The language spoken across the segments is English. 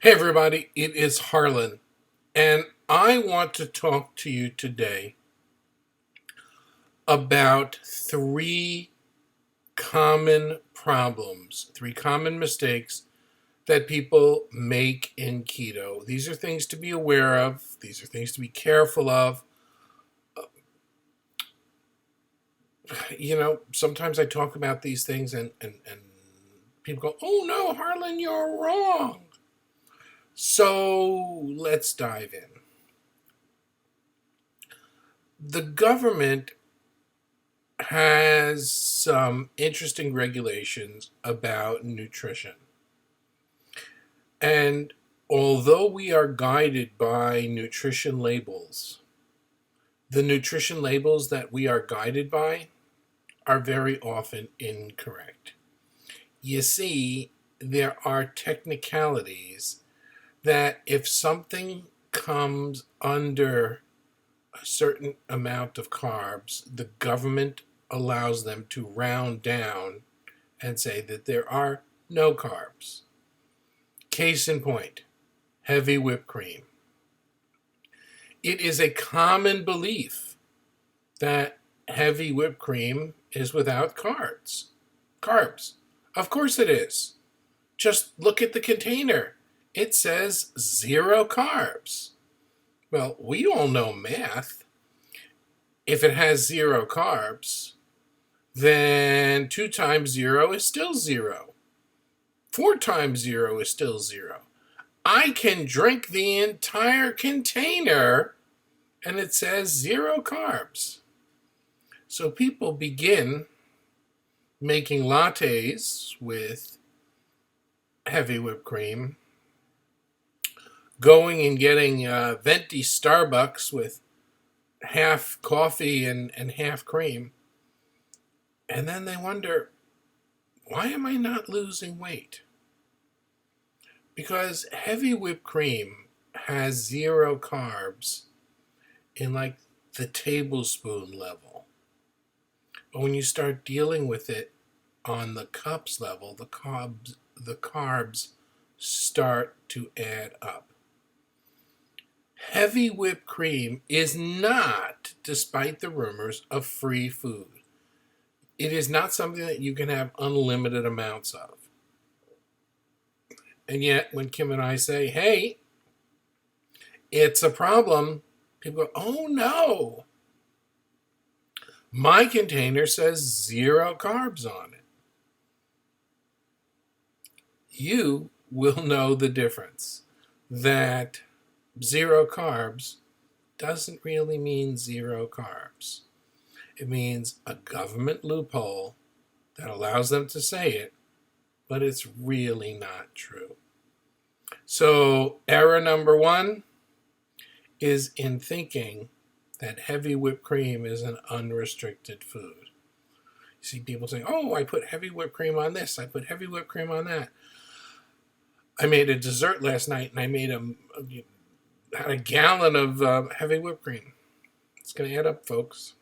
Hey everybody, it is Harlan, and I want to talk to you today about three common problems, three common mistakes that people make in keto. These are things to be aware of, these are things to be careful of. Sometimes I talk about these things and people go, "Oh no, Harlan, you're wrong." So let's dive in. The government has some interesting regulations about nutrition. And although we are guided by nutrition labels, the nutrition labels that we are guided by are very often incorrect. You see, there are technicalities that if something comes under a certain amount of carbs, the government allows them to round down and say that there are no carbs. Case in point, heavy whipped cream. It is a common belief that heavy whipped cream is without carbs. Carbs. Of course it is. Just look at the container. It says 0 carbs. Well, we all know math. If it has 0 carbs, then 2 times 0 is still 0. 4 times 0 is still 0. I can drink the entire container and it says 0 carbs. So people begin making lattes with heavy whipped cream, going and getting venti Starbucks with half coffee and half cream, and then they wonder, why am I not losing weight? Because heavy whipped cream has 0 carbs in like the tablespoon level. But when you start dealing with it on the cups level, the carbs start to add up. Heavy whipped cream is not, despite the rumors, a free food. It is not something that you can have unlimited amounts of. And yet, when Kim and I say, hey, it's a problem, people go, oh no. My container says 0 carbs on it. You will know the difference. That 0 carbs doesn't really mean 0 carbs. It means a government loophole that allows them to say it, but it's really not true. So, error number 1 is in thinking that heavy whipped cream is an unrestricted food. You see people saying, oh, I put heavy whipped cream on this, I put heavy whipped cream on that. I made a dessert last night and I made had a gallon of heavy whipped cream. It's going to add up, folks.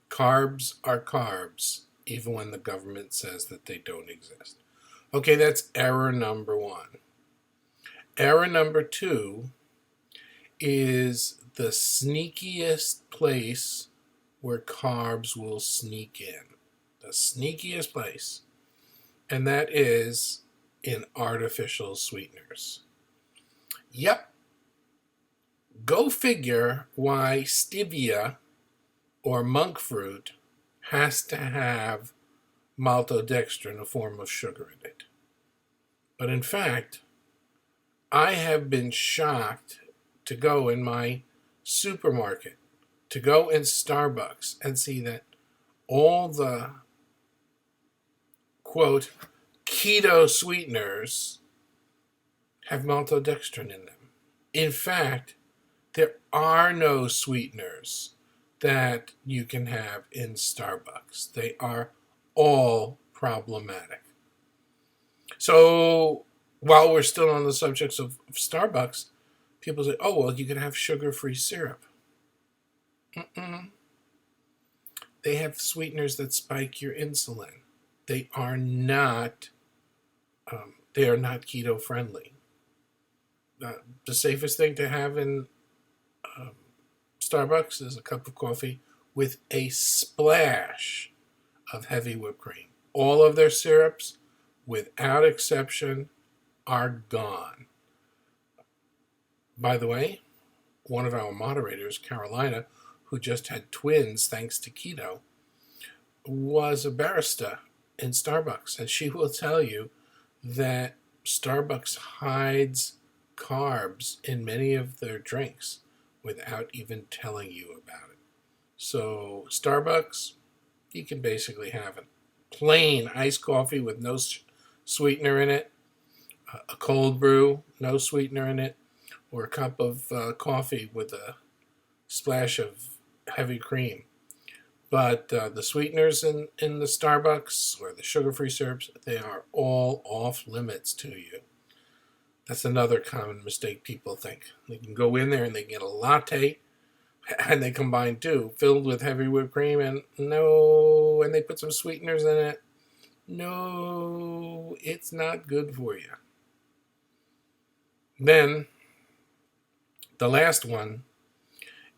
Carbs are carbs, even when the government says that they don't exist. Okay, that's error number 1. Error number 2 is the sneakiest place where carbs will sneak in. The sneakiest place. And that is in artificial sweeteners. Yep. Go figure why stevia or monk fruit has to have maltodextrin, a form of sugar in it. But in fact, I have been shocked to go in my supermarket, to go in Starbucks and see that all the, quote, keto sweeteners have maltodextrin in them. In fact, there are no sweeteners that you can have in Starbucks. They are all problematic. So while we're still on the subjects of Starbucks, people say, oh, well, you can have sugar-free syrup. They have sweeteners that spike your insulin. They are not keto friendly. The safest thing to have in um, Starbucks is a cup of coffee with a splash of heavy whipped cream. All of their syrups, without exception, are gone. By the way, one of our moderators, Carolina, who just had twins thanks to keto, was a barista in Starbucks, and she will tell you that Starbucks hides carbs in many of their drinks without even telling you about it. So, Starbucks, you can basically have a plain iced coffee with no sweetener in it, a cold brew, no sweetener in it, or a cup of coffee with a splash of heavy cream. But the sweeteners in the Starbucks or the sugar-free syrups, they are all off limits to you. That's another common mistake people think. They can go in there and they get a latte, and they combine two, filled with heavy whipped cream, and no, and they put some sweeteners in it. No, it's not good for you. Then, the last one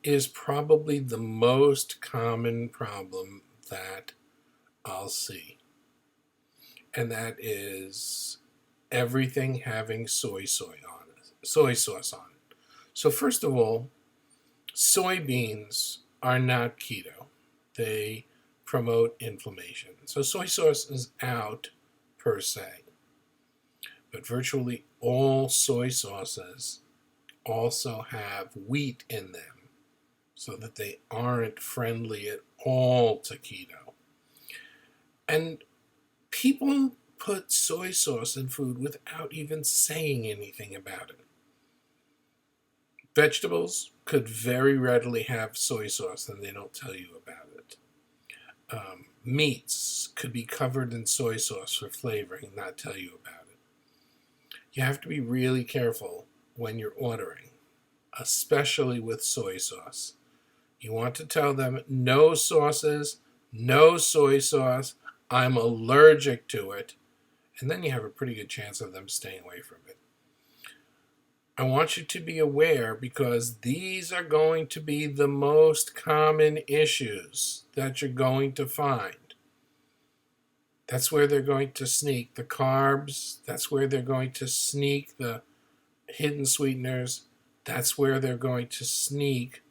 is probably the most common problem that I'll see. And that is everything having soy sauce on it. So first of all, soybeans are not keto. They promote inflammation. So soy sauce is out per se. But virtually all soy sauces also have wheat in them, so that they aren't friendly at all to keto. And people put soy sauce in food without even saying anything about it. Vegetables could very readily have soy sauce and they don't tell you about it. Meats could be covered in soy sauce for flavoring and not tell you about it. You have to be really careful when you're ordering, especially with soy sauce. You want to tell them no sauces, no soy sauce, I'm allergic to it, and then you have a pretty good chance of them staying away from it. I want you to be aware because these are going to be the most common issues that you're going to find. That's where they're going to sneak the carbs. That's where they're going to sneak the hidden sweeteners. That's where they're going to sneak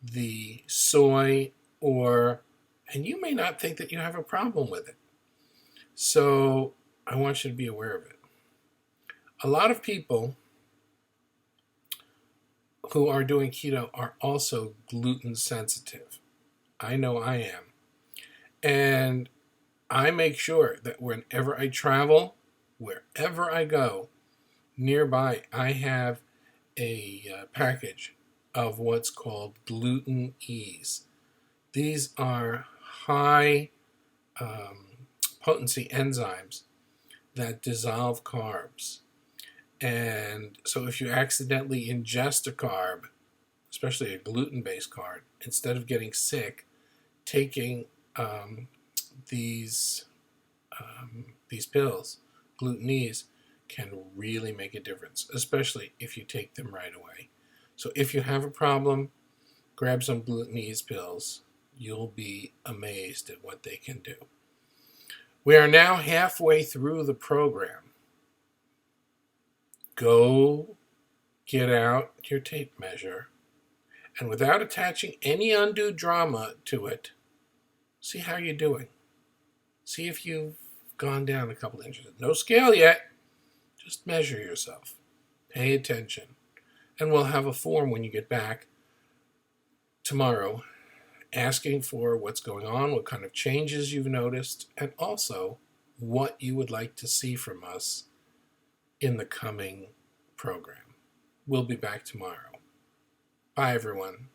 the soy and you may not think that you have a problem with it. So I want you to be aware of it. A lot of people who are doing keto are also gluten sensitive. I know I am. And I make sure that whenever I travel, wherever I go, nearby, I have a package of what's called Gluten Ease. These are high potency enzymes that dissolve carbs. And so if you accidentally ingest a carb, especially a gluten-based carb, instead of getting sick, taking these pills, Gluten Ease, can really make a difference, especially if you take them right away. So if you have a problem, grab some Gluten Ease pills. You'll be amazed at what they can do. We are now halfway through the program. Go get out your tape measure, and without attaching any undue drama to it, see how you're doing. See if you've gone down a couple inches. No scale yet. Just measure yourself. Pay attention. And we'll have a form when you get back tomorrow asking for what's going on, what kind of changes you've noticed, and also what you would like to see from us in the coming program. We'll be back tomorrow. Bye, everyone.